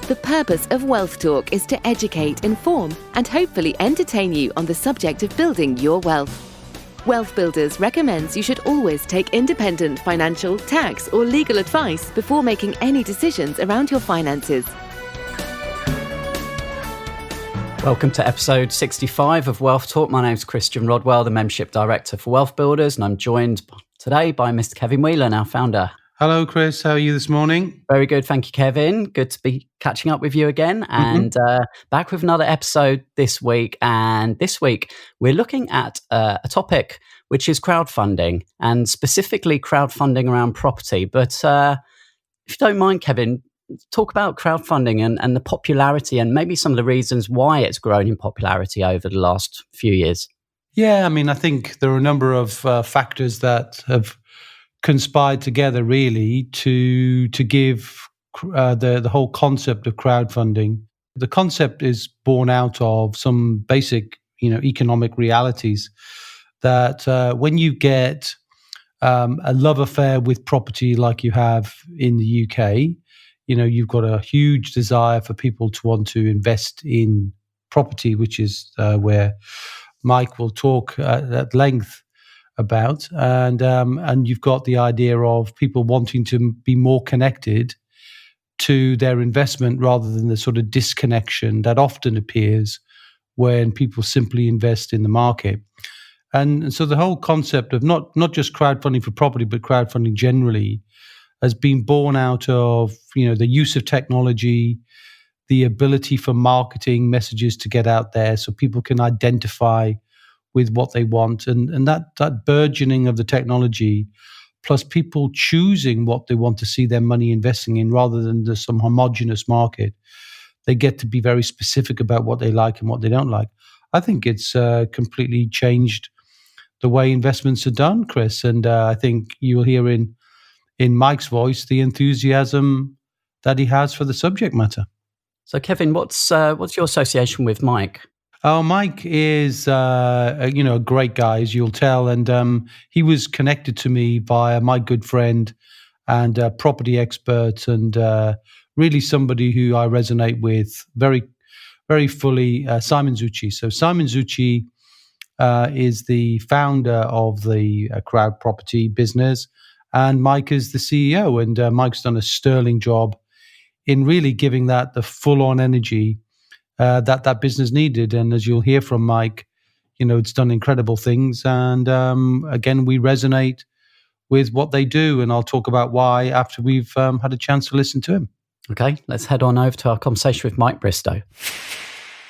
The purpose of Wealth Talk is to educate, inform, and hopefully entertain you on the subject of building your wealth. WealthBuilders recommends you should always take independent financial, tax, or legal advice before making any decisions around your finances. Welcome to episode 65 of Wealth Talk. My name's Christian Rodwell, the Membership Director for WealthBuilders, and I'm joined today by Mr. Kevin Whelan, our founder. Hello, Chris. How are you this morning? Very good. Thank you, Kevin. Good to be catching up with you again and back with another episode this week. And this week, we're looking at a topic which is crowdfunding, and specifically crowdfunding around property. But if you don't mind, Kevin, talk about crowdfunding and the popularity and maybe some of the reasons why it's grown in popularity over the last few years. Yeah, I mean, I think there are a number of factors that have conspired together really to give the whole concept of crowdfunding. The concept is born out of some basic, economic realities that when you get a love affair with property like you have in the UK, you've got a huge desire for people to want to invest in property, which is where Mike will talk at length about, and you've got the idea of people wanting to be more connected to their investment rather than the sort of disconnection that often appears when people simply invest in the market. And so the whole concept of not just crowdfunding for property, but crowdfunding generally has been born out of the use of technology, the ability for marketing messages to get out there so people can identify with what they want, and that burgeoning of the technology, plus people choosing what they want to see their money investing in rather than just some homogenous market. They get to be very specific about what they like and what they don't like. I think it's completely changed the way investments are done, Chris, and I think you'll hear in Mike's voice the enthusiasm that he has for the subject matter. So, Kevin, what's your association with Mike? Oh, Mike is, a great guy, as you'll tell. And he was connected to me via my good friend and property expert and really somebody who I resonate with very, very fully, Simon Zucchi. So Simon Zucchi is the founder of the CrowdProperty business, and Mike is the CEO. And Mike's done a sterling job in really giving that the full-on energy that business needed. And as you'll hear from Mike, it's done incredible things. And again, we resonate with what they do. And I'll talk about why after we've had a chance to listen to him. Okay, let's head on over to our conversation with Mike Bristow.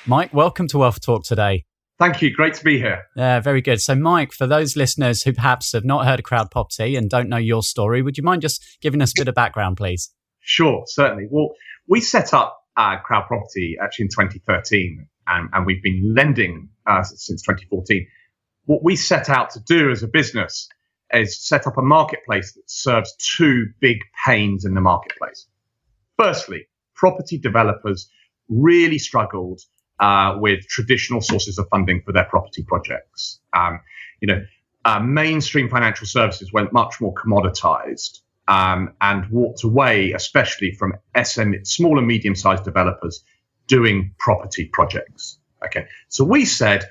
Mike, welcome to Wealth Talk today. Thank you. Great to be here. Yeah, very good. So, Mike, for those listeners who perhaps have not heard of CrowdProperty and don't know your story, would you mind just giving us a bit of background, please? Sure, certainly. Well, we set up CrowdProperty actually in 2013, and we've been lending since 2014. What we set out to do as a business is set up a marketplace that serves two big pains in the marketplace. Firstly, property developers really struggled with traditional sources of funding for their property projects. Mainstream financial services went much more commoditized. And walked away, especially from small and medium-sized developers doing property projects. Okay, so we said,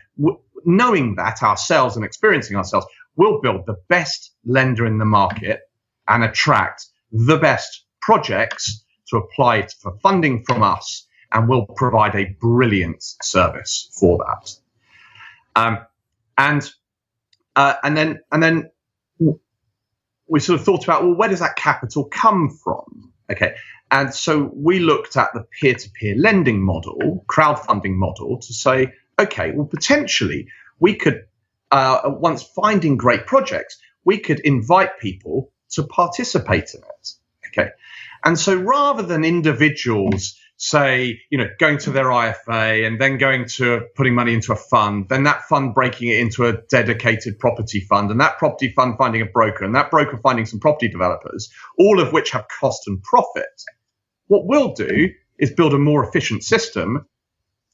knowing that ourselves and experiencing ourselves, we'll build the best lender in the market and attract the best projects to apply for funding from us, and we'll provide a brilliant service for that. And then. We sort of thought about, well, where does that capital come from? Okay. And so we looked at the peer-to-peer lending model, crowdfunding model, to say, okay, well, potentially we could, once finding great projects, we could invite people to participate in it. Okay. And so rather than individuals, say, going to their IFA and then going to putting money into a fund, then that fund breaking it into a dedicated property fund, and that property fund finding a broker, and that broker finding some property developers, all of which have cost and profit. What we'll do is build a more efficient system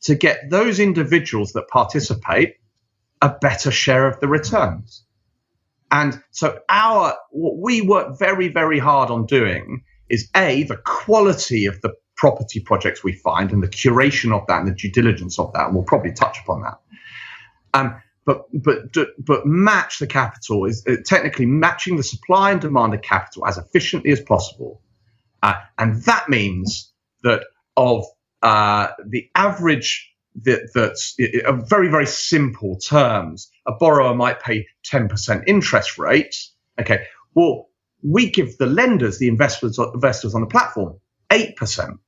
to get those individuals that participate a better share of the returns. And so what we work very, very hard on doing is the quality of the property projects we find and the curation of that and the due diligence of that. And we'll probably touch upon that. But match the capital is technically matching the supply and demand of capital as efficiently as possible. And that means that of the average, that's very, very simple terms, a borrower might pay 10% interest rate. Okay, well, we give the lenders, the investors on the platform, 8%.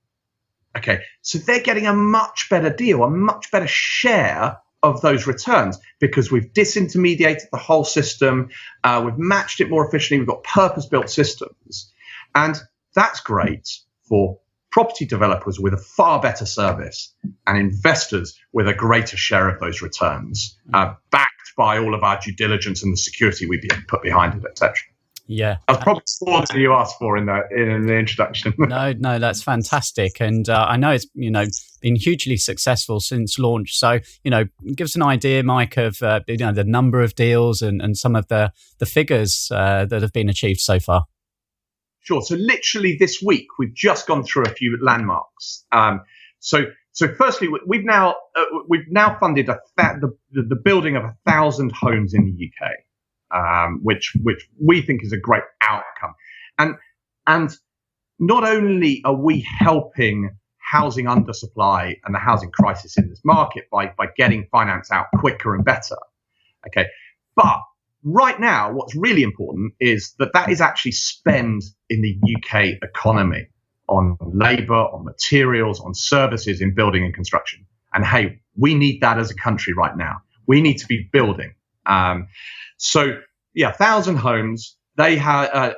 Okay, so they're getting a much better deal, a much better share of those returns because we've disintermediated the whole system, we've matched it more efficiently, we've got purpose-built systems, and that's great for property developers with a far better service and investors with a greater share of those returns, backed by all of our due diligence and the security we put behind it, etc. Yeah, I was probably more than you asked for in the introduction. No, that's fantastic, and I know it's been hugely successful since launch. So give us an idea, Mike, of the number of deals and some of the figures that have been achieved so far. Sure. So literally this week we've just gone through a few landmarks. So firstly, we've now funded the building of 1,000 homes in the UK. Which we think is a great outcome. And not only are we helping housing undersupply and the housing crisis in this market by getting finance out quicker and better, okay, but right now what's really important is that is actually spend in the UK economy on labour, on materials, on services in building and construction. And hey, we need that as a country right now. We need to be building. So, 1,000 homes, they are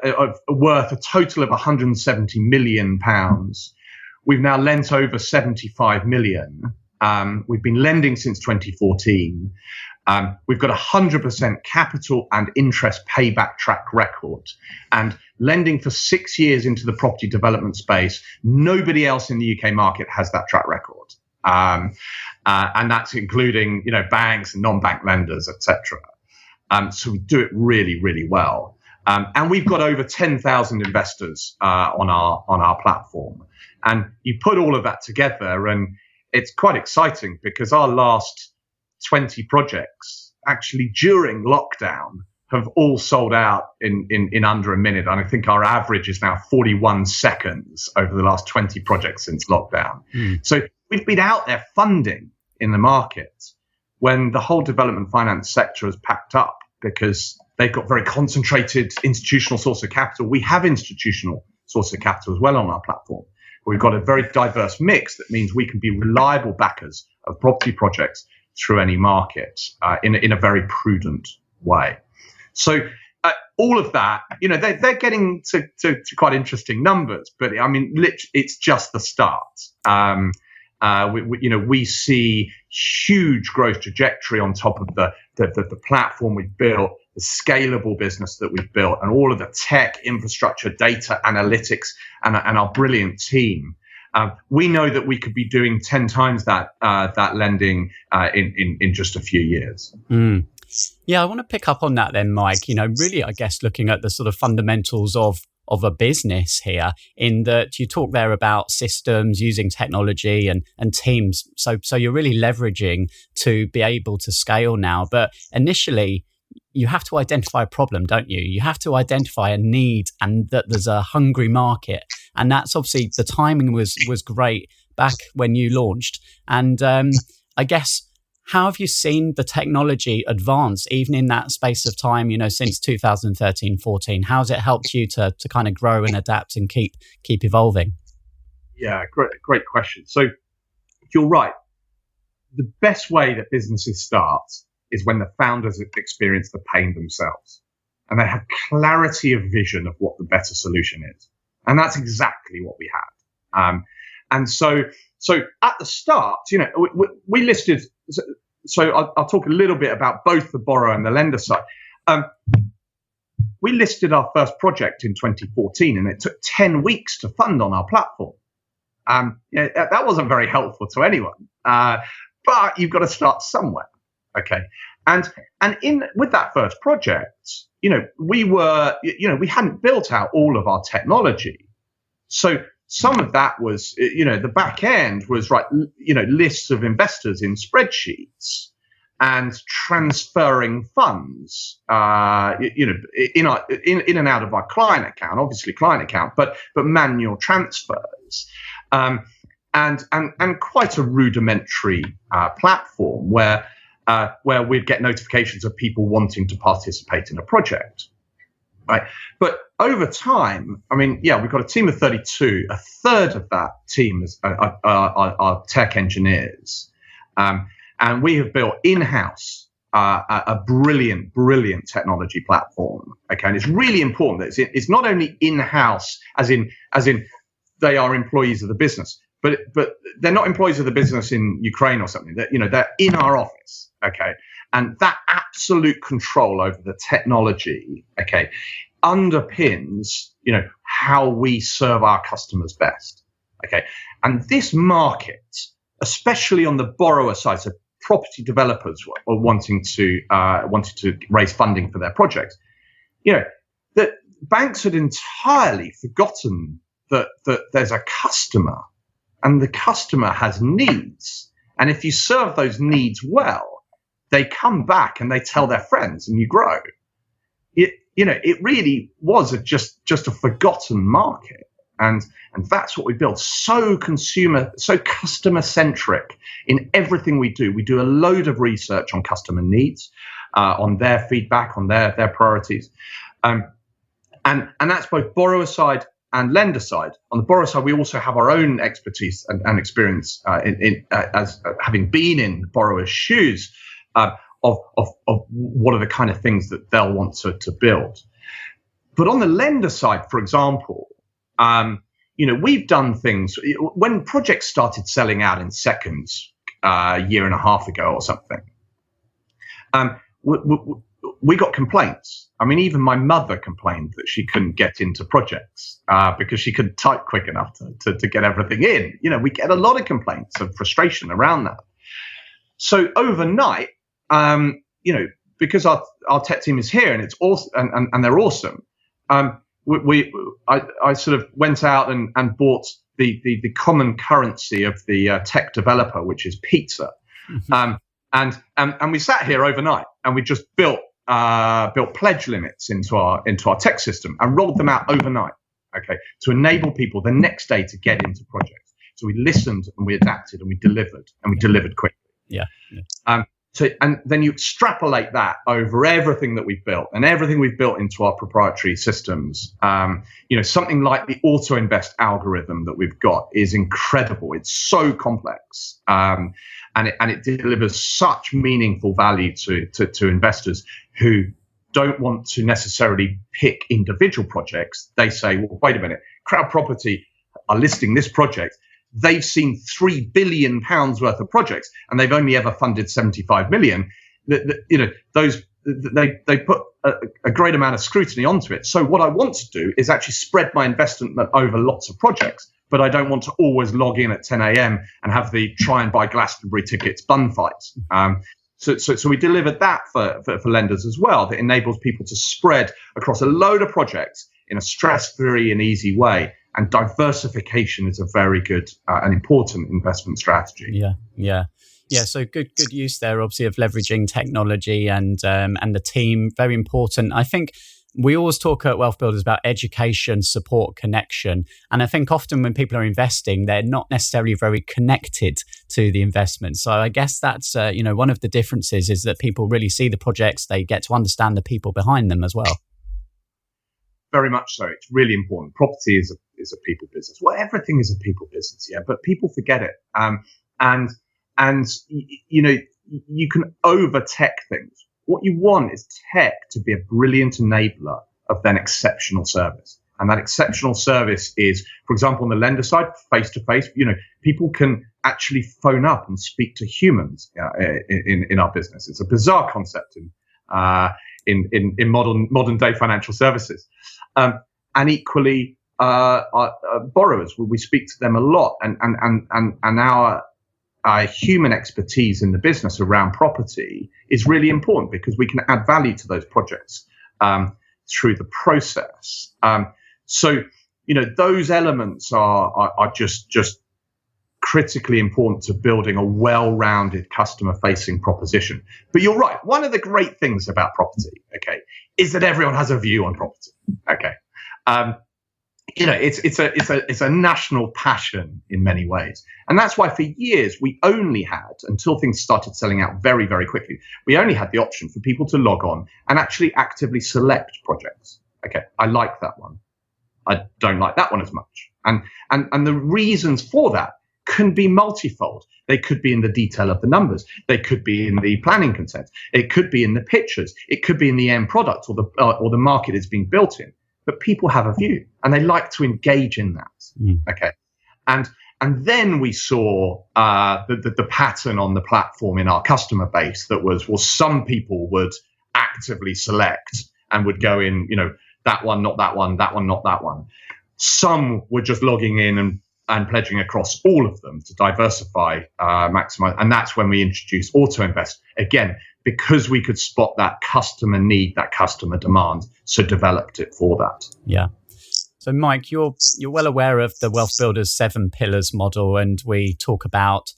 worth a total of £170 million. We've now lent over 75 million. We've been lending since 2014. We've got 100% capital and interest payback track record. And lending for 6 years into the property development space, nobody else in the UK market has that track record. And that's including, banks and non-bank lenders, etc. So we do it really, really well. And we've got over 10,000 investors on our platform. And you put all of that together, and it's quite exciting because our last 20 projects, actually during lockdown, have all sold out in under a minute. And I think our average is now 41 seconds over the last 20 projects since lockdown. So we've been out there funding in the market when the whole development finance sector has packed up because they've got very concentrated institutional source of capital. We have institutional source of capital as well on our platform. We've got a very diverse mix that means we can be reliable backers of property projects through any market in a very prudent way. So all of that, they're getting to quite interesting numbers, but I mean, it's just the start. We see huge growth trajectory on top of the platform we've built, the scalable business that we've built, and all of the tech infrastructure, data analytics, and our brilliant team. We know that we could be doing 10 times that lending in just a few years. Yeah, I want to pick up on that then, Mike. Really, I guess looking at the sort of fundamentals of a business here, in that you talk there about systems, using technology and teams. So you're really leveraging to be able to scale now. But initially, you have to identify a problem, don't you? You have to identify a need and that there's a hungry market. And that's obviously, the timing was great back when you launched. And I guess, how have you seen the technology advance, even in that space of time, since 2013, 14? How's it helped you to kind of grow and adapt and keep evolving? Yeah, great question. So you're right. The best way that businesses start is when the founders experience the pain themselves and they have clarity of vision of what the better solution is. And that's exactly what we had. And so at the start, we listed. So I'll talk a little bit about both the borrower and the lender side. We listed our first project in 2014, and it took 10 weeks to fund on our platform. That wasn't very helpful to anyone, but you've got to start somewhere, okay? And with that first project, we hadn't built out all of our technology. So some of that was, the back end was lists of investors in spreadsheets and transferring funds, in and out of our client account, obviously client account, but manual transfers, and quite a rudimentary platform where we'd get notifications of people wanting to participate in a project, right? But over time, we've got a team of 32. A third of that team are tech engineers. And we have built in-house a brilliant technology platform. Okay, and it's really important that it's not only in-house, as in they are employees of the business, but they're not employees of the business in Ukraine or something. That they're in our office. Okay, and that absolute control over the technology, okay, underpins how we serve our customers best. Okay, and this market, especially on the borrower side, so property developers are wanting to raise funding for their projects, that banks had entirely forgotten that there's a customer, and the customer has needs, and if you serve those needs well, they come back and they tell their friends, and you grow. It really was just a forgotten market. And that's what we built. So customer centric in everything we do. We do a load of research on customer needs, on their feedback, on their priorities. And that's both borrower side and lender side. On the borrower side, we also have our own expertise and experience as having been in borrowers' shoes of what are the kind of things that they'll want to build. But on the lender side, for example, we've done things when projects started selling out in seconds a year and a half ago or something. We got complaints. Even my mother complained that she couldn't get into projects because she couldn't type quick enough to get everything in. We get a lot of complaints of frustration around that. So overnight, because our tech team is here and it's awesome, and they're awesome. I sort of went out and bought the common currency of the tech developer, which is pizza, and we sat here overnight and we just built pledge limits into our tech system and rolled them out overnight, okay, to enable people the next day to get into projects. So we listened and we adapted and we delivered quickly. Yeah. So, and then you extrapolate that over everything that we've built and everything we've built into our proprietary systems. Something like the auto invest algorithm that we've got is incredible. It's so complex, and it delivers such meaningful value to investors who don't want to necessarily pick individual projects. They say, well, wait a minute, CrowdProperty are listing this project. They've seen £3 billion worth of projects, and they've only ever funded 75 million. They put a great amount of scrutiny onto it. So what I want to do is actually spread my investment over lots of projects, but I don't want to always log in at 10 a.m. and have the try and buy Glastonbury tickets bun fights. So we delivered that for lenders as well. That enables people to spread across a load of projects in a stress-free and easy way. And diversification is a very good and important investment strategy. Yeah. So good use there, obviously, of leveraging technology and the team. Very important. I think we always talk at WealthBuilders about education, support, connection. And I think often when people are investing, they're not necessarily very connected to the investment. So I guess that's one of the differences is that people really see the projects, they get to understand the people behind them as well. Very much so. It's really important. Property is a people business. Well, everything is a people business, yeah. But people forget it. And you can over tech things. What you want is tech to be a brilliant enabler of then exceptional service. And that exceptional service is, for example, on the lender side, face to face. People can actually phone up and speak to humans in our business. It's a bizarre concept in modern day financial services. And equally, our borrowers, we speak to them a lot, and our human expertise in the business around property is really important because we can add value to those projects through the process. So those elements are just critically important to building a well-rounded customer-facing proposition. But you're right. One of the great things about property, okay, is that everyone has a view on property. Okay, it's a national passion in many ways, and that's why for years we only had, until things started selling out very, very quickly, we only had the option for people to log on and actually actively select projects. Okay, I like that one. I don't like that one as much, and the reasons for that can be multifold. They could be in the detail of the numbers. They could be in the planning consent. It could be in the pictures. It could be in the end product or the market it's being built in. But people have a view and they like to engage in that. Okay, and then we saw the pattern on the platform in our customer base that was, well, some people would actively select and would go in, that one, not that one, that one, not that one. Some were just logging in and pledging across all of them to diversify, maximize. And that's when we introduced Auto Invest, again, because we could spot that customer need, that customer demand, so developed it for that. Yeah. So Mike, you're well aware of the WealthBuilders 7 pillars model, and we talk about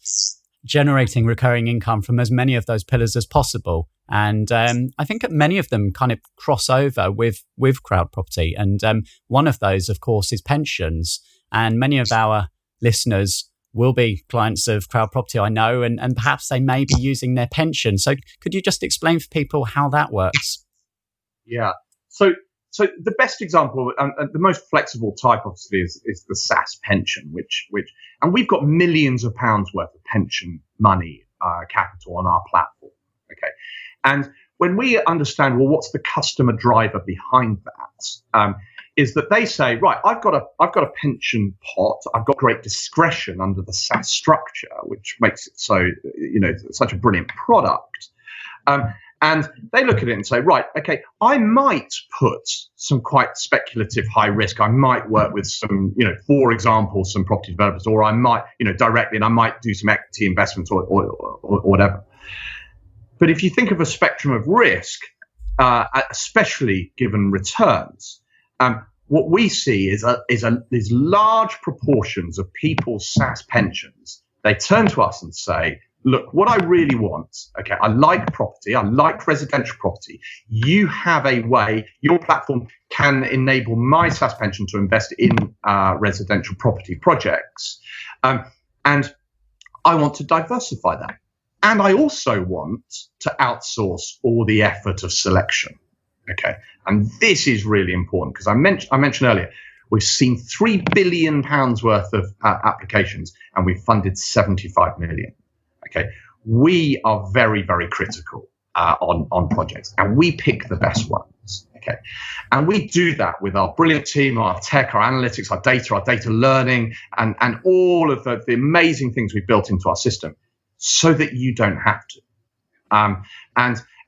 generating recurring income from as many of those pillars as possible. And I think that many of them kind of cross over with CrowdProperty. And one of those, of course, is pensions. And many of our listeners will be clients of CrowdProperty, I know, and perhaps they may be using their pension. So could you just explain for people how that works? Yeah. So the best example and the most flexible type, obviously, is the SaaS pension, which and we've got millions of pounds worth of pension money, capital on our platform. Okay. And when we understand, well, what's the customer driver behind that? Is that they say, right, I've got a pension pot. I've got great discretion under the SaaS structure, which makes it so, such a brilliant product. And they look at it and say, right, okay, I might put some quite speculative high risk. I might work with some, for example, some property developers, or I might, directly, and I might do some equity investments or whatever. But if you think of a spectrum of risk, especially given returns, what we see is large proportions of people's SaaS pensions. They turn to us and say, look, what I really want, okay, I like property, I like residential property. You have a way, your platform can enable my SaaS pension to invest in residential property projects. And I want to diversify that. And I also want to outsource all the effort of selection. Okay, and this is really important because I mentioned earlier, we've seen £3 billion worth of applications and we've funded 75 million. Okay, we are very, very critical on projects and we pick the best ones. Okay, and we do that with our brilliant team, our tech, our analytics, our data learning, and all of the amazing things we've built into our system so that you don't have to.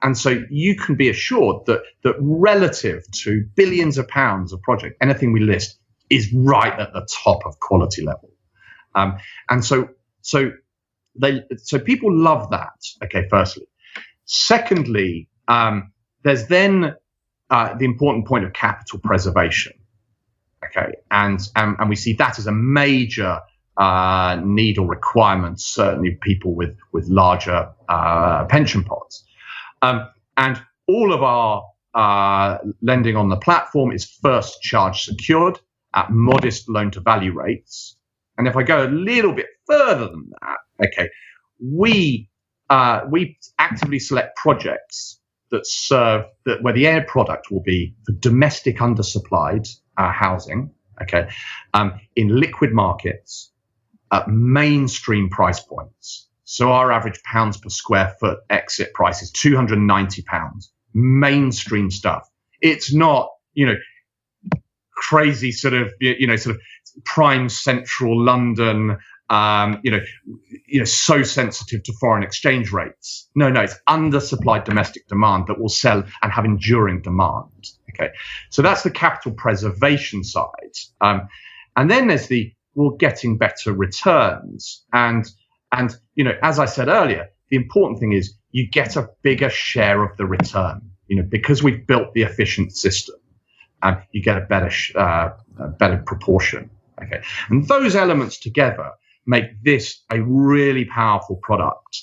And so you can be assured that relative to billions of pounds of project, anything we list is right at the top of quality level. And so people love that. Okay, firstly. Secondly, there's then the important point of capital preservation. Okay, and we see that as a major need or requirement, certainly people with larger pension pots. And all of our lending on the platform is first charge secured at modest loan to value rates. And if I go a little bit further than that, okay, we actively select projects that serve where the end product will be for domestic undersupplied housing, okay, in liquid markets at mainstream price points. So our average pounds per square foot exit price is £290, mainstream stuff. It's not, crazy sort of prime central London, so sensitive to foreign exchange rates. No, it's undersupplied domestic demand that will sell and have enduring demand. Okay, so that's the capital preservation side. And then there's getting better returns. And as I said earlier, the important thing is you get a bigger share of the return, because we've built the efficient system. you get a better proportion. Okay, and those elements together make this a really powerful product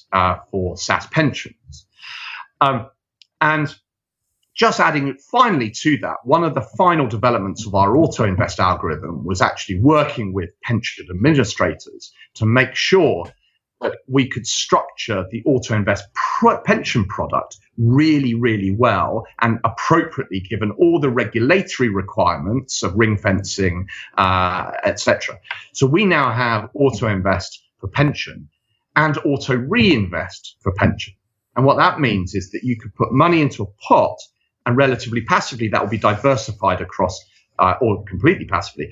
for SaaS pensions. And just adding finally to that, one of the final developments of our auto-invest algorithm was actually working with pension administrators to make sure that we could structure the auto-invest pension product really, really well and appropriately, given all the regulatory requirements of ring fencing, etc. So we now have auto-invest for pension and auto-reinvest for pension. And what that means is that you could put money into a pot, and relatively passively, that will be diversified across, or completely passively,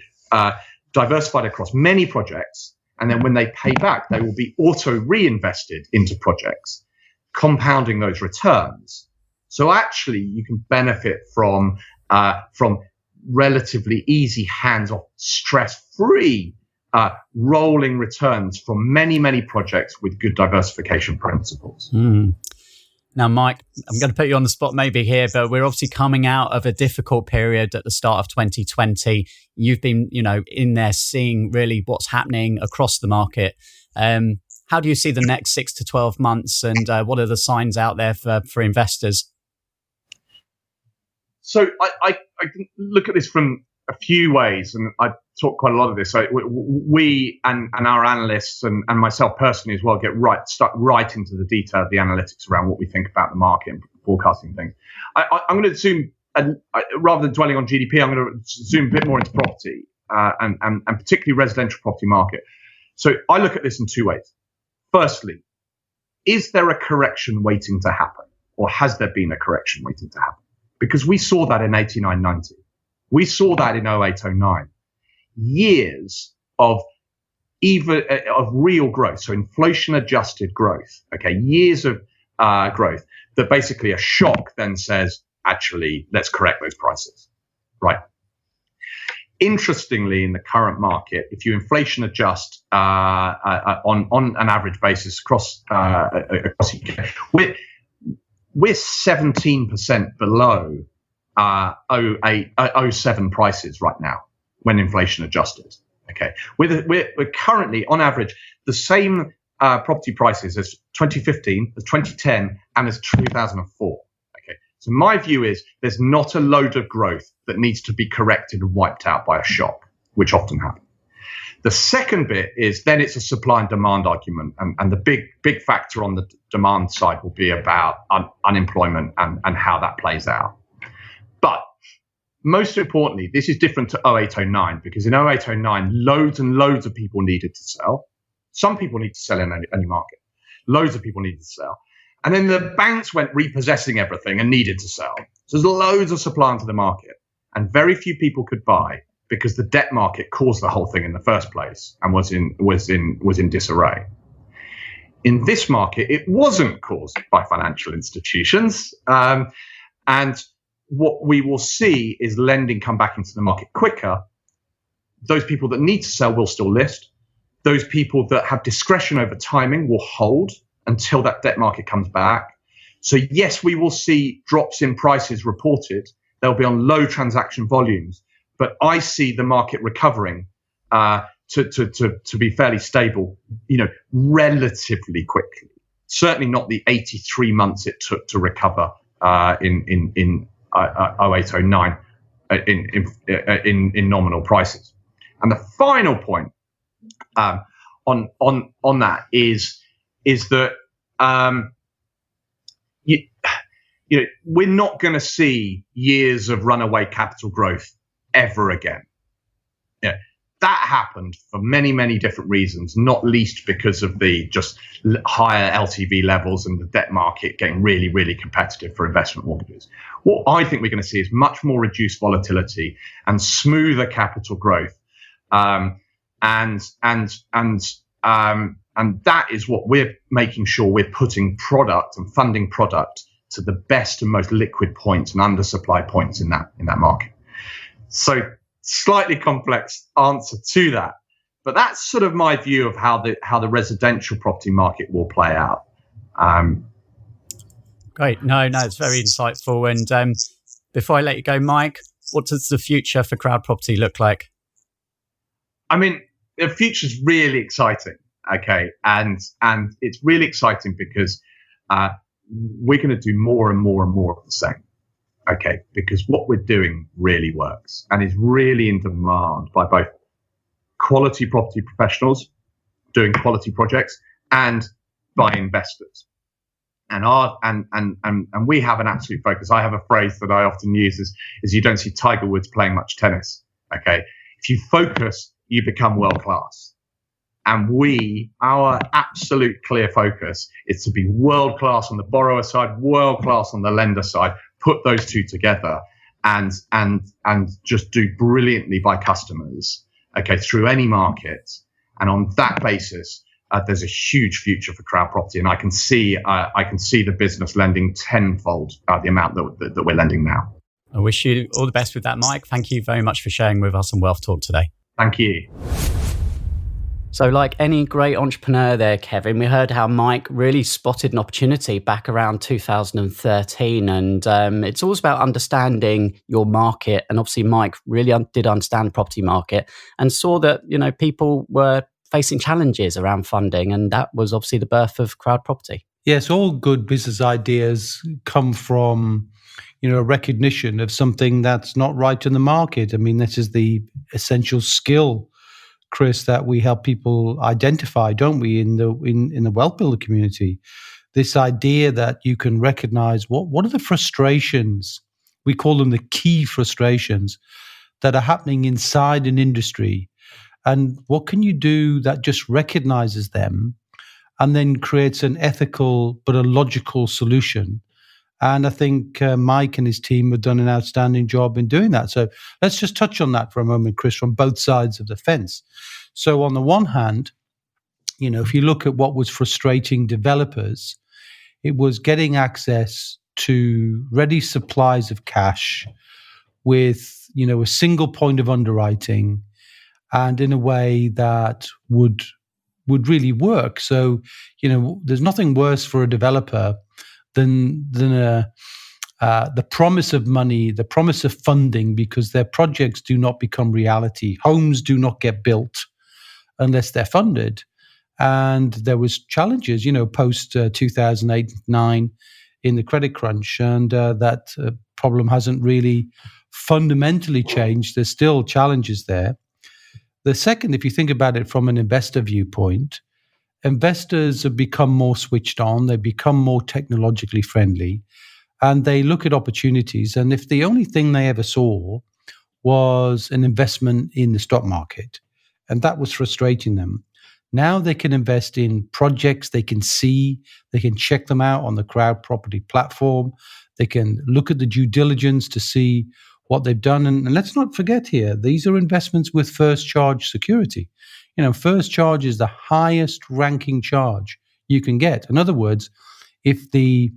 diversified across many projects. And then when they pay back, they will be auto-reinvested into projects, compounding those returns. So actually, you can benefit from relatively easy, hands-off, stress-free rolling returns from many, many projects with good diversification principles. Now, Mike, I'm going to put you on the spot maybe here, but we're obviously coming out of a difficult period at the start of 2020. You've been, in there seeing really what's happening across the market. How do you see the next 6 to 12 months, and what are the signs out there for investors? So I can look at this from a few ways, and I talk quite a lot of this. So we and our analysts and myself personally as well stuck right into the detail of the analytics around what we think about the market and forecasting things. I'm going to zoom, rather than dwelling on GDP, I'm going to zoom a bit more into property and particularly residential property market. So I look at this in two ways. Firstly, is there a correction waiting to happen, or has there been a correction waiting to happen? Because we saw that in 89-90. We saw that in 08-09. Years of real growth, so inflation-adjusted growth. Okay, years of growth that basically a shock then says, actually, let's correct those prices, right? Interestingly, in the current market, if you inflation adjust on an average basis across UK, we're 17% below 07 prices right now when inflation adjusted. Okay, we're currently on average the same property prices as 2015, as 2010, and as 2004. Okay, so my view is there's not a load of growth that needs to be corrected and wiped out by a shock, which often happens. The second bit is then it's a supply and demand argument, and the big factor on the demand side will be about unemployment and how that plays out. But most importantly, this is different to 08-09, because in 08-09, loads and loads of people needed to sell. Some people need to sell in any market. Loads of people needed to sell. And then the banks went repossessing everything and needed to sell. So there's loads of supply into the market, and very few people could buy because the debt market caused the whole thing in the first place and was in disarray. In this market, it wasn't caused by financial institutions, and what we will see is lending come back into the market quicker. Those people that need to sell will still list. Those people that have discretion over timing will hold until that debt market comes back. So yes, we will see drops in prices reported. They'll be on low transaction volumes, but I see the market recovering to be fairly stable, relatively quickly. Certainly not the 83 months it took to recover in 08-09 in nominal prices. And the final point on that is that we're not going to see years of runaway capital growth ever again. That happened for many, many different reasons, not least because of the just higher LTV levels and the debt market getting really, really competitive for investment mortgages. What I think we're going to see is much more reduced volatility and smoother capital growth. And that is what we're making sure we're putting product and funding product to the best and most liquid points and undersupply points in that market. So slightly complex answer to that, but that's sort of my view of how the residential property market will play out. Great. No, it's very insightful. And before I let you go, Mike, what does the future for CrowdProperty look like? I mean, the future's really exciting. Okay, and it's really exciting because we're going to do more and more and more of the same. Okay, because what we're doing really works and is really in demand by both quality property professionals doing quality projects and by investors. And we have an absolute focus. I have a phrase that I often use is you don't see Tiger Woods playing much tennis. Okay, if you focus, you become world class. And our absolute clear focus is to be world class on the borrower side, world class on the lender side. Put those two together and just do brilliantly by customers. Okay, through any market. And on that basis, there's a huge future for CrowdProperty, and I can see the business lending tenfold the amount that we're lending now. I wish you all the best with that, Mike. Thank you very much for sharing with us on Wealth Talk today. Thank you. So like any great entrepreneur there, Kevin, we heard how Mike really spotted an opportunity back around 2013. And it's always about understanding your market. And obviously, Mike really did understand the property market and saw that, people were facing challenges around funding. And that was obviously the birth of CrowdProperty. Yes, all good business ideas come from, a recognition of something that's not right in the market. I mean, this is the essential skill, Chris, that we help people identify, don't we, in the wealth builder community? This idea that you can recognize what are the frustrations, we call them the key frustrations, that are happening inside an industry, and what can you do that just recognizes them and then creates an ethical but a logical solution. And I think Mike and his team have done an outstanding job in doing that. So let's just touch on that for a moment, Chris, from both sides of the fence. So on the one hand, if you look at what was frustrating developers, it was getting access to ready supplies of cash with, a single point of underwriting and in a way that would really work. So, there's nothing worse for a developer than the promise of money, the promise of funding, because their projects do not become reality. Homes do not get built unless they're funded. And there was challenges, post 2008-9 in the credit crunch, and that problem hasn't really fundamentally changed. There's still challenges there. The second, if you think about it from an investor viewpoint, investors have become more switched on, they become more technologically friendly, and they look at opportunities. And if the only thing they ever saw was an investment in the stock market, and that was frustrating them, now they can invest in projects they can see, they can check them out on the CrowdProperty platform, they can look at the due diligence to see what they've done. And let's not forget here, these are investments with first charge security. First charge is the highest ranking charge you can get. In other words, if the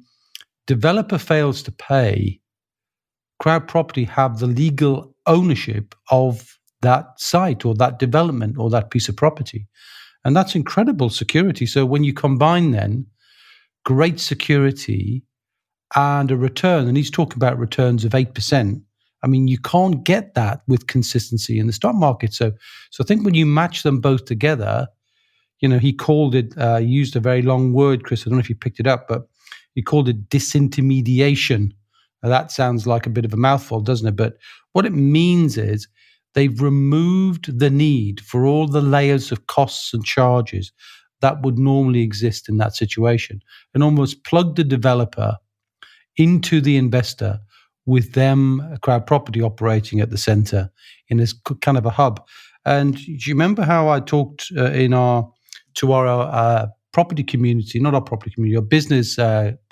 developer fails to pay, CrowdProperty have the legal ownership of that site or that development or that piece of property. And that's incredible security. So when you combine then great security and a return, and he's talking about returns of 8%, I mean, you can't get that with consistency in the stock market. So I think when you match them both together, he called it, used a very long word, Chris, I don't know if you picked it up, but he called it disintermediation. Now, that sounds like a bit of a mouthful, doesn't it? But what it means is they've removed the need for all the layers of costs and charges that would normally exist in that situation and almost plugged the developer into the investor with them, CrowdProperty operating at the center in this kind of a hub. And do you remember how I talked to our property community, not our property community, our business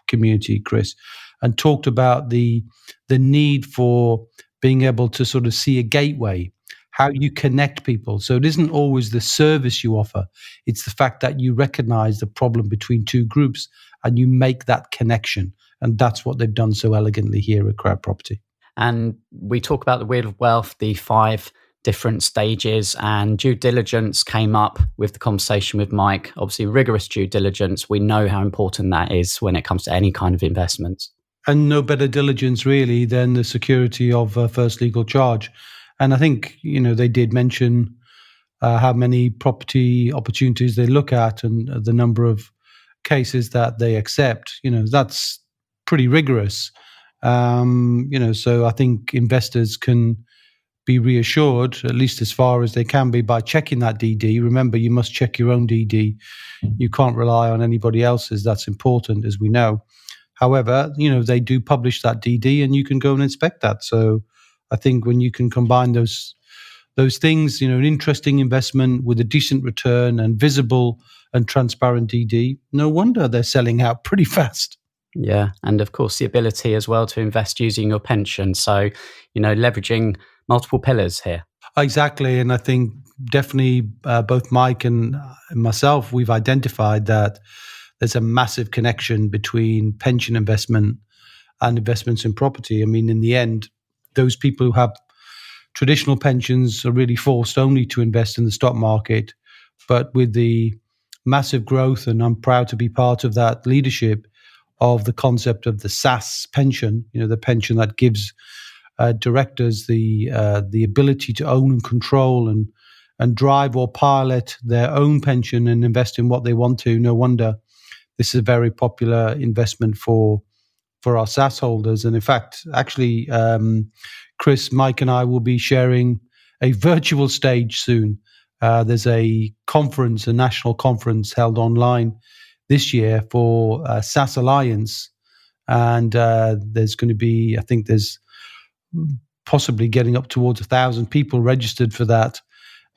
community, Chris, and talked about the need for being able to sort of see a gateway, how you connect people. So it isn't always the service you offer. It's the fact that you recognize the problem between two groups and you make that connection. And that's what they've done so elegantly here at CrowdProperty. And we talk about the Wheel of Wealth, the 5 different stages, and due diligence came up with the conversation with Mike. Obviously, rigorous due diligence. We know how important that is when it comes to any kind of investments. And no better diligence, really, than the security of first legal charge. And I think, they did mention how many property opportunities they look at and the number of cases that they accept. That's pretty rigorous. So I think investors can be reassured, at least as far as they can be, by checking that DD. Remember, you must check your own DD. You can't rely on anybody else's. That's important, as we know. However, they do publish that DD and you can go and inspect that. So I think when you can combine those things, an interesting investment with a decent return and visible and transparent DD, no wonder they're selling out pretty fast. Yeah. And of course, the ability as well to invest using your pension. So, leveraging multiple pillars here. Exactly. And I think definitely both Mike and myself, we've identified that there's a massive connection between pension investment and investments in property. I mean, in the end, those people who have traditional pensions are really forced only to invest in the stock market. But with the massive growth, and I'm proud to be part of that leadership of the concept of the SAS pension, the pension that gives directors the ability to own and control and drive or pilot their own pension and invest in what they want to. No wonder this is a very popular investment for our SAS holders. And in fact, actually, Chris, Mike and I will be sharing a virtual stage soon. There's a conference, a national conference held online this year for SAS Alliance. And there's going to be, I think there's possibly getting up towards 1,000 people registered for that.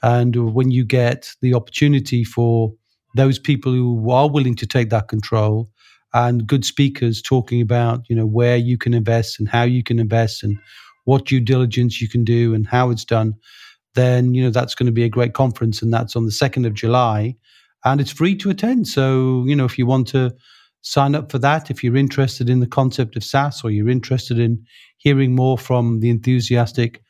And when you get the opportunity for those people who are willing to take that control and good speakers talking about, where you can invest and how you can invest and what due diligence you can do and how it's done, then, that's going to be a great conference. And that's on the 2nd of July and it's free to attend. So, if you want to sign up for that, if you're interested in the concept of SAS or you're interested in hearing more from the enthusiastic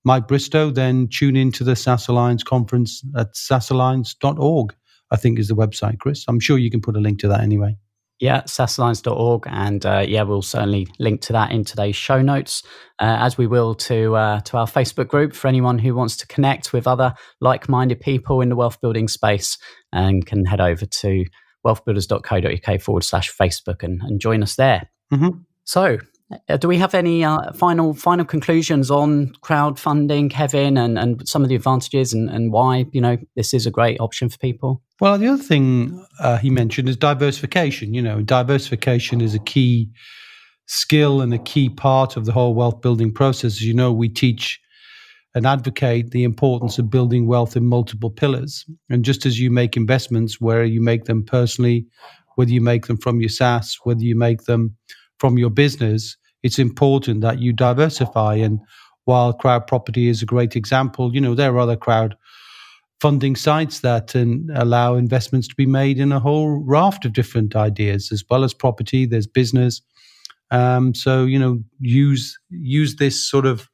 Mike Bristow, then tune into the SAS Alliance conference at sasalliance.org, I think is the website, Chris. I'm sure you can put a link to that anyway. Yeah, sasalliance.org. And we'll certainly link to that in today's show notes, as we will to our Facebook group for anyone who wants to connect with other like-minded people in the wealth building space, and can head over to wealthbuilders.co.uk/Facebook and join us there. Mm-hmm. So, do we have any final conclusions on crowdfunding, Kevin, and some of the advantages and why this is a great option for people? Well, the other thing he mentioned is diversification. Diversification is a key skill and a key part of the whole wealth building process. As we teach and advocate the importance of building wealth in multiple pillars. And just as you make investments, where you make them personally, whether you make them from your SAS, whether you make them from your business, it's important that you diversify. And while CrowdProperty is a great example, there are other crowdfunding sites that allow investments to be made in a whole raft of different ideas, as well as property. There's business. So use this sort of,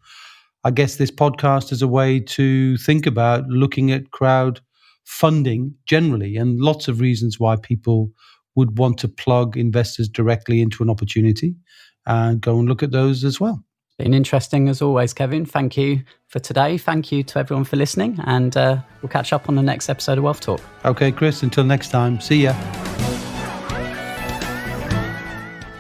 I guess, this podcast as a way to think about looking at crowdfunding generally, and lots of reasons why people would want to plug investors directly into an opportunity, and go and look at those as well. Been interesting as always, Kevin. Thank you for today. Thank you to everyone for listening, and we'll catch up on the next episode of Wealth Talk. Okay, Chris, until next time. See ya.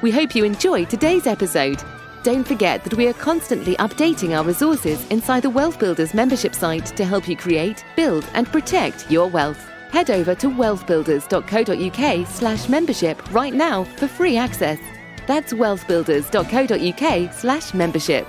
We hope you enjoyed today's episode. Don't forget that we are constantly updating our resources inside the WealthBuilders membership site to help you create, build, and protect your wealth. Head over to wealthbuilders.co.uk/membership right now for free access. That's wealthbuilders.co.uk/membership.